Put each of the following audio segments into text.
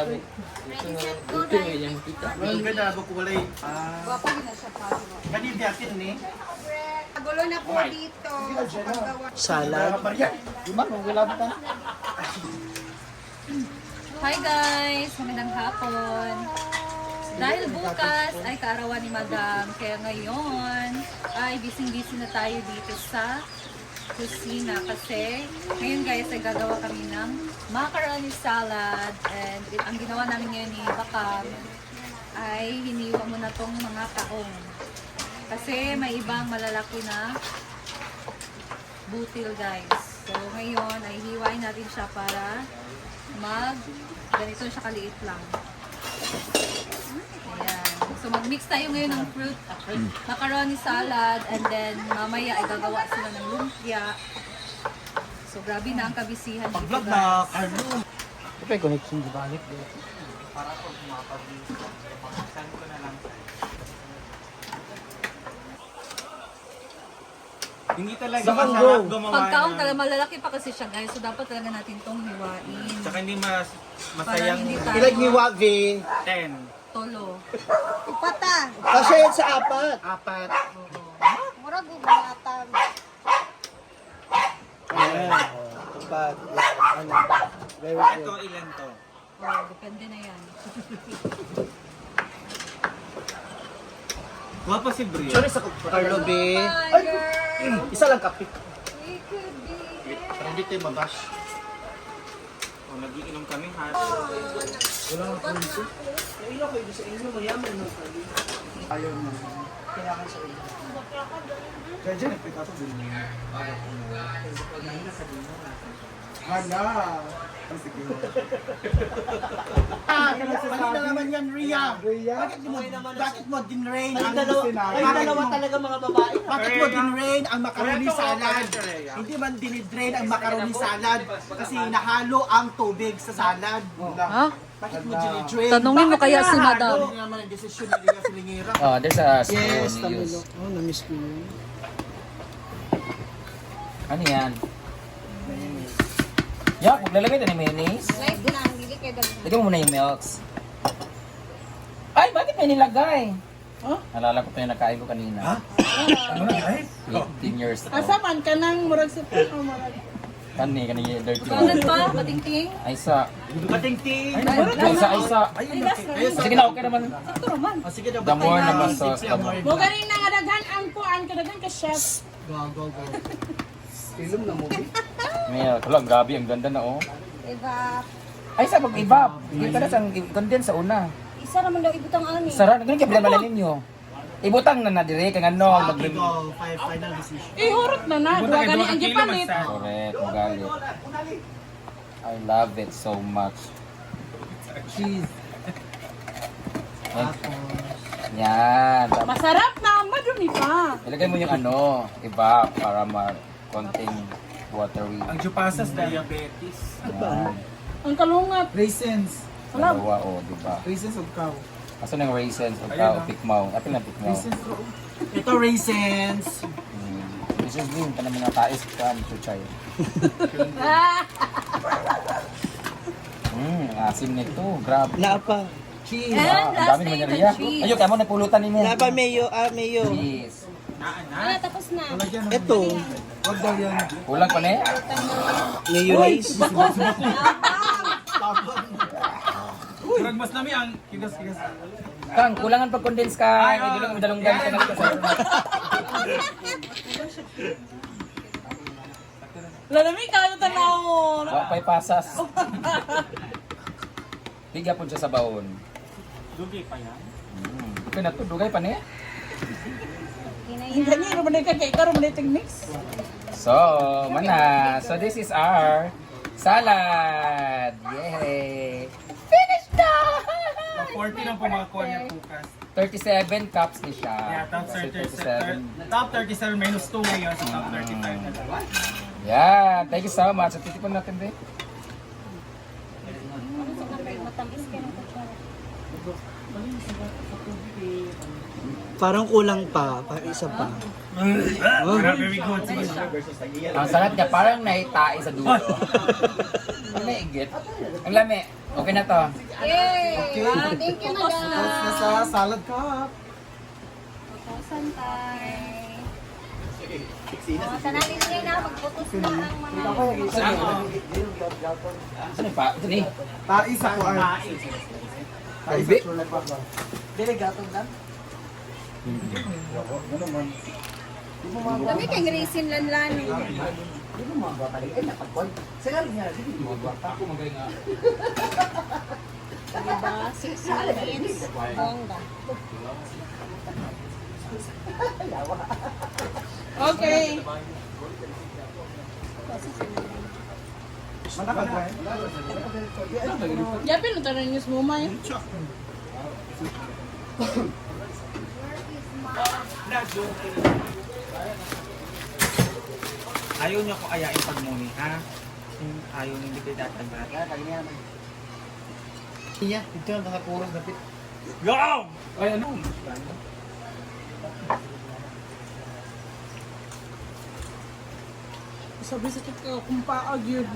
Ready, set, go, Riley. Ang ganda ba ko walay? Guwapo din na siya pa. Kanil natin ni. Magulo na po dito. Sa paggawa. Salad. Hi guys! Magandang hapon! Dahil bukas ay kaarawan ni Madam, kaya ngayon ay busy-busy na tayo dito sa kusina kasi ngayon guys ay gagawa kami ng macaroni salad and ang ginawa namin ngayon ni Bakam ay hiniwa muna tong mga taong kasi may ibang malalaki na butil guys. So ngayon ay hiwain natin siya para ganito siya kaliit lang. Ayan. So mag-mix tayo ngayon ng fruit, macaroni salad, and then mamaya ay gagawa sila ng lumpia. So grabe na ang kabisihan dito Pag-vlog na guys. Carlo. Ito yung connection di balik. Para po makapag-vlog. Send ko na lang. Hindi talaga Sakang masarap go. gumawa Pagkaon ng- talaga malalaki pa kasi siya guys. So dapat talaga natin tong hiwain. Tsaka hindi masayang Parang hindi tayo Ilag ni Wavin. 10. tolo. Upata. Kasi yan sa apat. Apat. Mura gugunatan. Ayan. Apat. Ano? Very Ito good. ilan to? Oh, depende na yan. Wapa si Brio. Sorry sa Carlo B. Hi girl! Isa lang kapit. We could be Para hindi tayo mabash. O, nagiinom kami ha. Wala nga poliso. Ilan kayo sa inyo, mayaman na kali. Ayaw na. Kailangan sa inyo. Kaya dyan, nagpita ko din. Hala! Sige. Kanina naman yan, Ria. Ria? Bakit mo dinrain ang dalawa talaga mga babae. Bakit mo dinrain ang macaroni salad? Hindi man dinidrain ang macaroni salad kasi nahalo ang tubig sa salad. Ha? Bakit mo dinidrain? Tanungin mo kaya si Madam. Hindi naman ang desisyon ni Ria Silingera. Oh, there's a spoon Yes, you use. tamilo. Oh, na-miss ko yun. Ano yan? Yak, maglalagay na ng mayonnaise. Live na. Hindi kayo dagdag. Lagyan mo muna yung milks. Ay, bakit may nilagay? Huh? Nalala ko pa yung nakain ko kanina. Ha? Ano na ay? 18 years old. Asaman ka nang murag sa o murag. Kanina yung dirty Kanan one. pa, batingting. Ay, sa. Patingting. Ay, sa. Sige na, okay naman. Ito naman. Sige daw. The more naman sa. The more. Mo galing na kadaghan ang kuan kadaghan ka chef. Go. Film na movie. Milk. Wala, grabe. Ang ganda na, oh. Diba? Ay, sa mag-evap. Kita na sa condense sa una. Isa naman daw ibutang ani. Sarap. Ganun kaya bilang ninyo. Ibutang na dire kang ano. Okay, go. Final decision. Ihurot na na. Duwa gani ang gipalit. Correct. Magalit. I love it so much. Cheese. Yan. Masarap na, madumi pa. Ilagay mo yung ano, iba para konting watery. Ang jupasas diabetes. Yan. Ang kalungat. Raisins. Dalawa o, diba? Raisins of cow. Aso ng raisins o Ayun, ka, pikmaw. Apil na pikmaw. Ito raisins. This is green, ka na mga tais ka, Mr. Chay. Asim nito, grabe. Lapa. Cheese. And Ang last dami naman name, niya riya. the cheese. Ayun, kaya mo napulutan ni mo. Lapa mayo, mayo. Cheese. Wala, tapos na. Ito. Wag daw yan. Kulang pa na eh. Mayonnaise. Kurang mas nami ang kigas. Kang, kulangan pag condense ka. Ay, dulang dalunggan ka na sa. Lalami ka ano tanaw. Wala pa'y pasas. Higa po siya sa baon. Dugi pa yan. Okay na to, dugay pa niya. Hindi niya naman ka kay karo man mix. So, mana. So, this is our salad. Yay! Finished na! 40 lang po mga kuha niya bukas. 37 cups ni siya. Yeah, top So, 37. Top 37 minus 2 ngayon sa top 35 na lang. Yeah, thank you so much. So, titipon natin din. Matamis kayo ng kutsara. Parang kulang pa, isa pa. Very good. Ang sarap niya, parang naitai sa dulo. Ang naigit. Ang lami. Okay na to. Yay! Okay. Thank you, Focus madam. Tapos na sa salad cup. Pupusan tayo. Sa natin ngayon na, magputos na ang mga... Ano pa? Ito ni. Tais ako ay. Kaibi? Delegatong dan. Kami kay Grayson Lanlan. Diba? 6 minutes. Bongga. Okay. Manakad ba? Ya, pero tayo news mo, May. Ayaw niyo ko ayain pag muni, ha? Ayaw niyo hindi kayo tatagbat. Iya, ito ang nakakuros na pit. Go! Ay, ano? Sabi sa kit kung paag yun.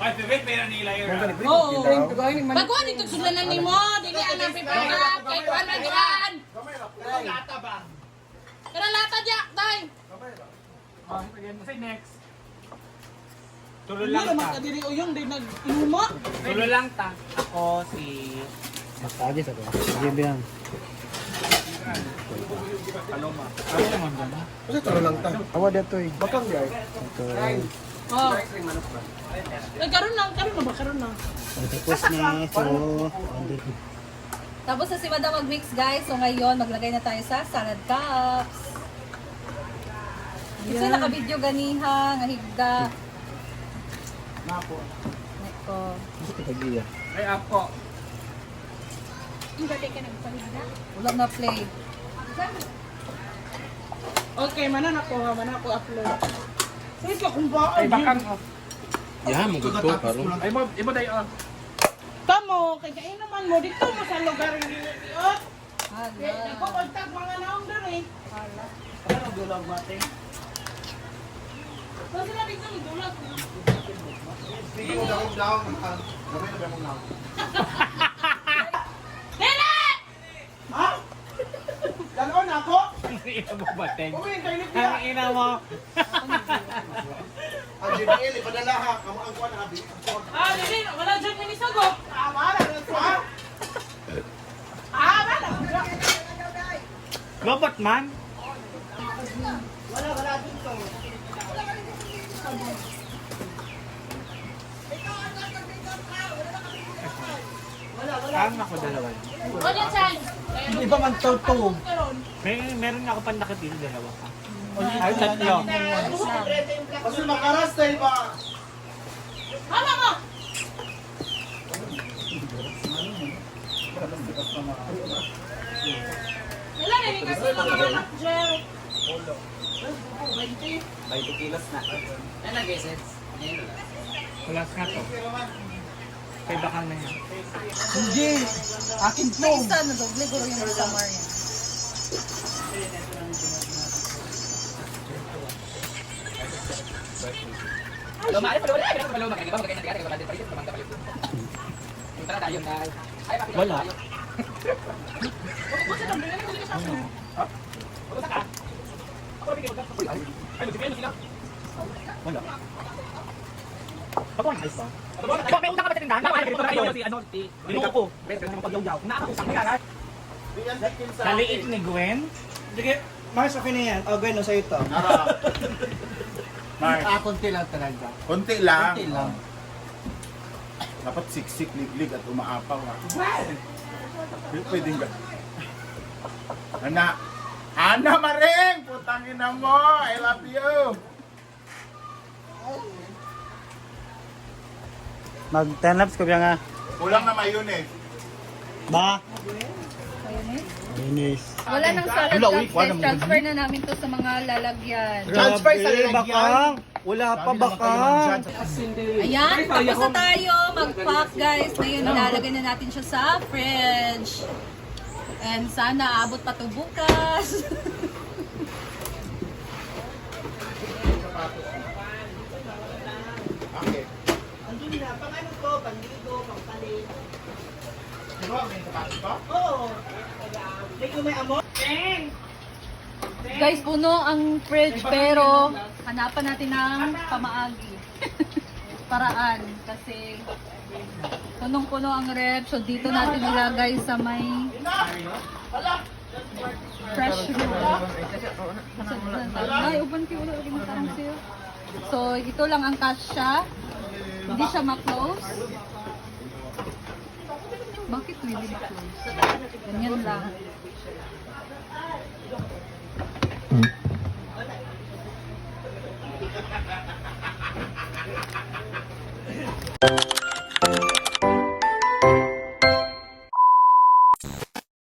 Ay, Bebek, pera nila yun. Oo. Baguhan ito sila na ni mo. Dili ka na pipagap. Kay kuhan na kuhan. Kaya lata diyak, tay. Next. Tulo Hindi lang naman ta. kadiri o yung di nag-inuma. Tulo lang ta. Ako si... Paloma. Ano naman ba? Kasi talo lang ta. Awa dito eh. Bakang yay. Oh. Ay, karon na ba? Karon na. Tapos na si Madam mag-mix guys. So ngayon, maglagay na tayo sa salad cups. Kasi naka-video ganiha, nga higda. Nako. Neko. Ay, ako. Hindi ka nagpalida. Wala na play. Okay, manan ako ha. Manan ako upload. Sige ka kung paag Ay, yun. bakang. Ay, Ay, iba tayo. Tamo, kay kain naman mo. Dito mo sa lugar yung dito. Hala. Nagpapagtag mga naong diri. ano gulag mate? So sila dito ni dulat. Sige mo daw down. Gamay na ba mo lang? Dili! Ha? Ganon ako? Ina mo ba, Teng? Uwi, kainit Ang niya. ina mo. Ang JBL, ipadala ha. Kamu ang kuha na kabi. Ah, dili. Wala dyan minisagop. Tama na. Ha? Wala. Lobot man. Wala dito. Saan ako dalawa? Wala dyan. Iba man to. Meron ako pa nakatili dalawa ka. Ay, tatlo. Kasi makaras tayo ba? Hala ka! Wala na, hindi kasi mga anak dyan. 20 kilos na. Ano nag-essence? Kulas nga to. Kay bakang na yan. Hindi. Akin to. May isa na doble guro yung summer yan. Paloma, ay paloma. Ay, paloma. Kaya ba magkaya na kaya ba palit pa palit. Punta na tayo na. Ay, Wala. Wala. Ako ang ayos pa. May utang ka ba sa tindahan? Ito na kayo si ano, si Binuko. Pero naman pagyaw-yaw. Naako sa kanya. Naliit ni Gwen. Sige, Mars, okay na yan. Oh, Gwen, no, sa'yo ito. Mark, Konti lang talaga. konti lang. Konti lang. Dapat siksik, liglig at umaapaw ha. Pwede nga. Ana Maring! Putangin na mo! I love you! Mag-10 laps ko nga. Kulang na mayonnaise. Ba? Mayonnaise? Mayonnaise. Wala nang salad cups guys. Transfer na namin to sa mga lalagyan. Transfer sa lalagyan. Bakang. Wala pa bakang. Ayan, tapos na tayo mag-pack guys. Ngayon, nilalagay na natin siya sa fridge. And sana abot pa to bukas. Okay. Andun na. Pang ano to? Pang Guys, puno ang fridge pero hanapan natin ng pamaagi. Paraan kasi punong-puno ang ref. So dito natin ilagay sa may fresh room. Ay, uban kayo ulo. Matarang siyo. So ito lang ang kasya. Hindi siya ma-close. Bakit hindi ma-close? Ganyan lang.